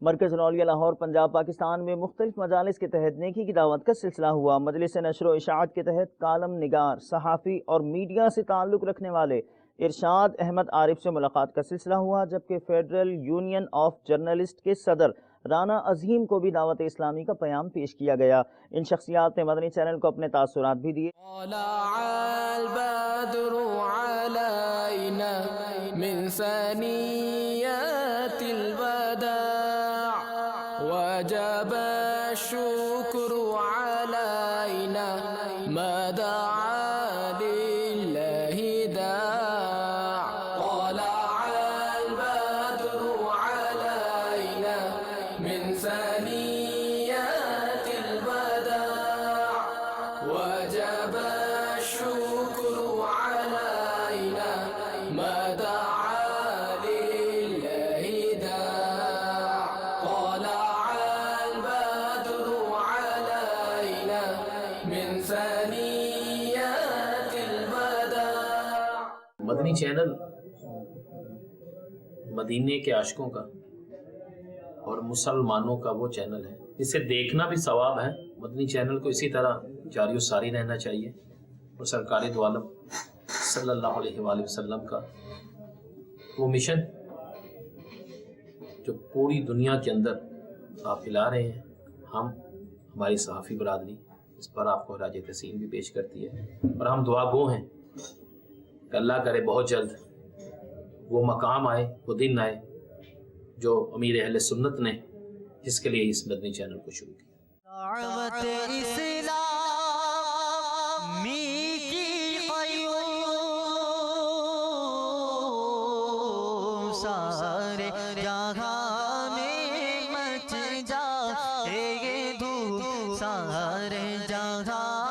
मरकज़ नौलिया लाहौर पंजाब पाकिस्तान में मुख्तलिफ मजालिस के तहत नेकी की दावत का सिलसिला हुआ। मजलिस नशर व इशाअत के तहत कालम निगार, सहाफ़ी और मीडिया से ताल्लुक़ रखने वाले इरशाद अहमद आरिफ से मुलाकात का सिलसिला हुआ, जबकि फेडरल यूनियन ऑफ जर्नलिस्ट के सदर राना अजीम को भी दावत इस्लामी का पैगाम पेश किया गया। इन शख्सियात ने मदनी चैनल को अपने तासुरात भी दिए। मदनी चैनल मदीने के आशिकों का और मुसलमानों का वो चैनल है जिसे देखना भी सवाब है। मदनी चैनल को इसी तरह जारी सारी रहना चाहिए और सरकारी दो आलम सल्लल्लाहु अलैहि वसल्लम का वो मिशन जो पूरी दुनिया के अंदर आप फैला रहे हैं, हमारी सहाफ़ी बरादरी इस पर आपको राज तस्लीम भी पेश करती है और हम दुआ गो हैं कि अल्लाह करे बहुत जल्द वो मकाम आए, वो दिन आए जो अमीर अहले सुन्नत ने जिसके लिए इस मदनी चैनल को शुरू किया। सारे जहां में मच जाए धूम, सारे जहां